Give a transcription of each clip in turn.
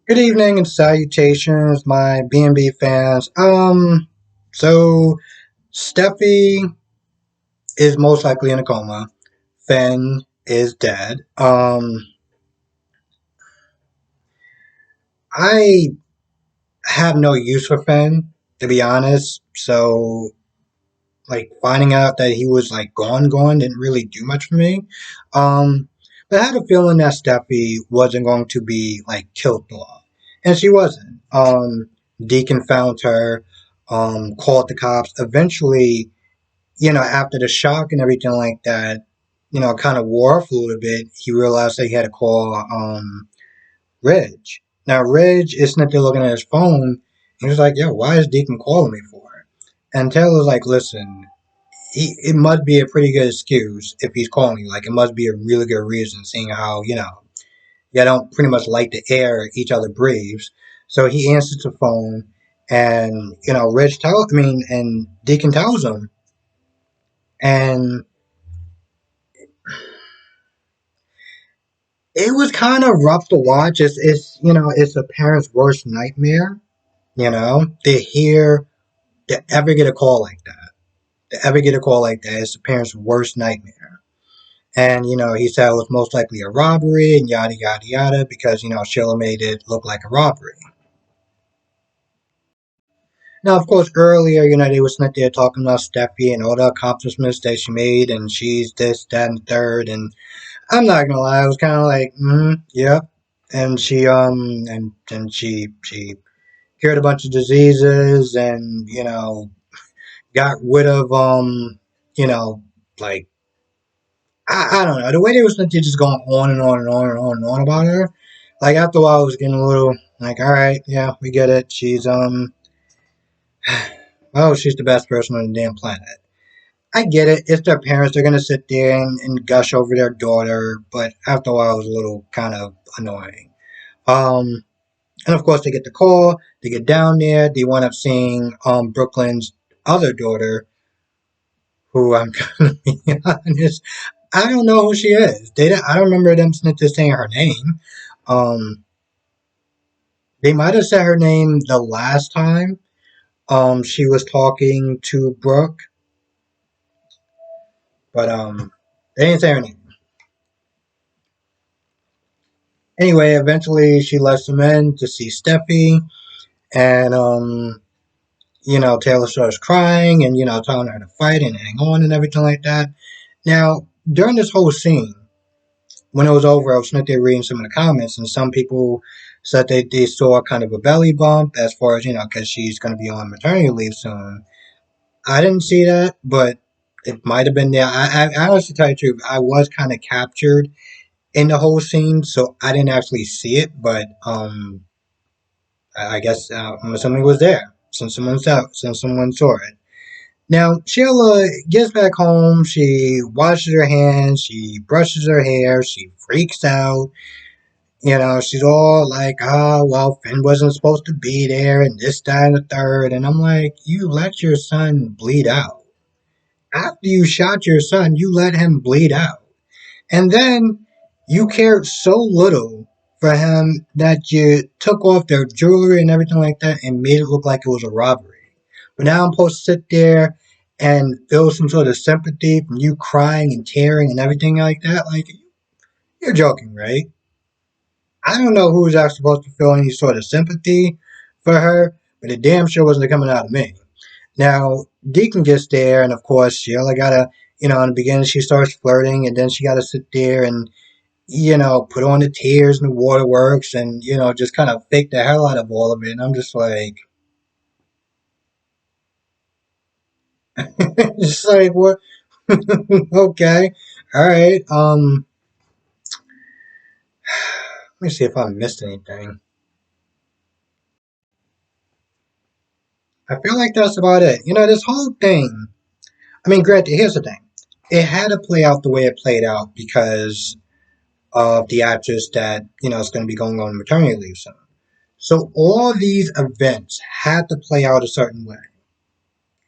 Good evening and salutations, my B&B fans. So Steffi is most likely in a coma. Finn is dead. I have no use for Finn, to be honest. So, like, finding out that he was, like, gone didn't really do much for me. Um, but I had a feeling that Steffi wasn't going to be, like, killed off. And she wasn't. Deacon found her, called the cops. Eventually, after the shock and everything like that, kind of wore off a little bit, he realized that he had to call, Reg. Now, Reg is sitting there looking at his phone. He was like, yo, why is Deacon calling me for? And Taylor's like, listen, it must be a pretty good excuse if he's calling you. Like, it must be a really good reason, seeing how, you don't pretty much like to air each other briefs. So he answers the phone, and, and Deacon tells him. And it was kind of rough to watch. It's a parent's worst nightmare, to hear, to ever get a call like that. To ever get a call like that is a parent's worst nightmare. And, he said it was most likely a robbery and yada, yada, yada, because, Sheila made it look like a robbery. Now, of course, earlier, they were sitting there talking about Steffi and all the accomplishments that she made, and she's this, that, and the third. And I'm not gonna lie, I was kind of like, yeah. And she cured a bunch of diseases, and got rid of you know, like I don't know, the way they were sitting there just going on and on and on and on and on about her. Like after a while, I was getting a little like, all right, yeah, we get it. She's the best person on the damn planet. I get it. It's their parents. They're gonna sit there and gush over their daughter, but after a while, it was a little kind of annoying. Um, and of course, they get the call. They get down there. They wind up seeing Brooklyn's other daughter, who I'm gonna be honest, I don't know who she is. I don't remember them just saying her name. Um, they might have said her name the last time. She was talking to Brooke, but they didn't say her name. Anyway, eventually she lets them in to see Steffi, and Taylor starts crying and telling her to fight and hang on and everything like that. Now, during this whole scene, when it was over, I was sitting there reading some of the comments, and some people said they saw kind of a belly bump as far as because she's going to be on maternity leave soon. I didn't see that, but it might have been there. I honestly tell you the truth, I was kind of captured in the whole scene, so I didn't actually see it, but I guess I'm assuming it was there since someone saw it. Now Sheila gets back home. She washes her hands. She brushes her hair. She freaks out. She's all like, "Oh, well, Finn wasn't supposed to be there, and this, that, and the third." And I'm like, "You let your son bleed out. After you shot your son, you let him bleed out, and then you cared so little for him that you took off their jewelry and everything like that and made it look like it was a robbery. But now I'm supposed to sit there and feel some sort of sympathy from you crying and tearing and everything like that. Like, you're joking, right? I don't know who was actually supposed to feel any sort of sympathy for her, but it damn sure wasn't coming out of me. Now, Deacon gets there, and of course, Sheila gotta, in the beginning, she starts flirting, and then she gotta sit there and put on the tears and the waterworks and, just kind of fake the hell out of all of it. And I'm just like, just like, what? Okay. All right. Let me see if I missed anything. I feel like that's about it. This whole thing, I mean, granted, here's the thing. It had to play out the way it played out because of the actress that, is going to be going on maternity leave soon. So all these events had to play out a certain way.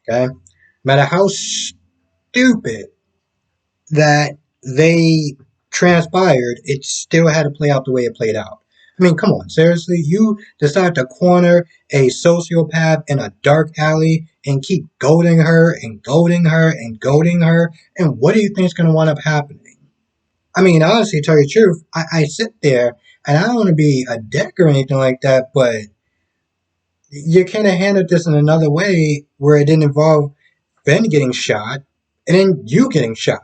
Okay. No matter how stupid that they transpired, it still had to play out the way it played out. I mean, come on, seriously? You decide to corner a sociopath in a dark alley and keep goading her and goading her and goading her, and what do you think is going to wind up happening? I mean, honestly, to tell you the truth, I sit there and I don't want to be a dick or anything like that, but you kind of handled this in another way where it didn't involve Ben getting shot and then you getting shot.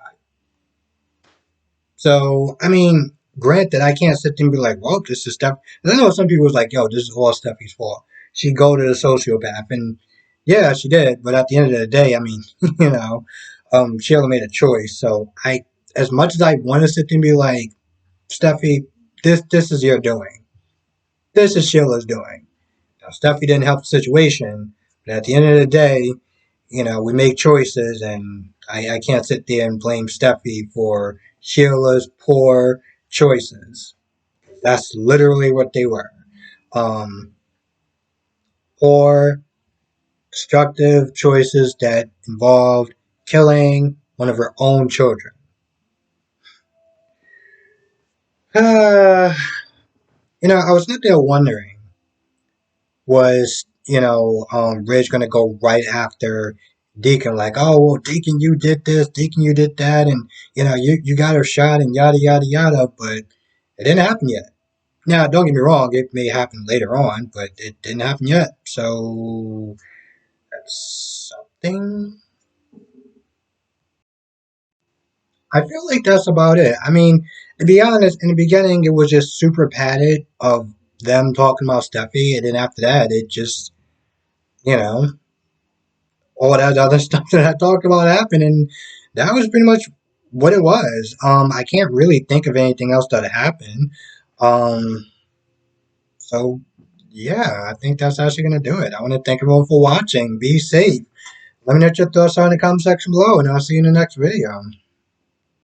So, I mean, granted, I can't sit there and be like, well, this is stuff. I know some people was like, yo, this is all Steffi's fault. She go to the sociopath. And yeah, she did. But at the end of the day, I mean, you know, she only made a choice. So as much as I want to sit there and be like, Steffi, this is your doing. This is Sheila's doing. Now, Steffi didn't help the situation. But at the end of the day, you know, we make choices, and I can't sit there and blame Steffi for Sheila's poor choices. That's literally what they were. Um, poor, destructive choices that involved killing one of her own children. Uh, I was not there wondering, was, Ridge going to go right after Deacon, like, oh, well, Deacon, you did this, Deacon, you did that, and, you got her shot and yada, yada, yada, but it didn't happen yet. Now, don't get me wrong, it may happen later on, but it didn't happen yet, so that's something. I feel like that's about it. I mean, to be honest, in the beginning, it was just super padded of them talking about Steffi, and then after that, it just, you know, all that other stuff that I talked about happened, and that was pretty much what it was. I can't really think of anything else that happened. Um, so yeah, I think that's actually gonna do it. I want to thank everyone for watching. Be safe. Let me know what your thoughts are in the comment section below, and I'll see you in the next video.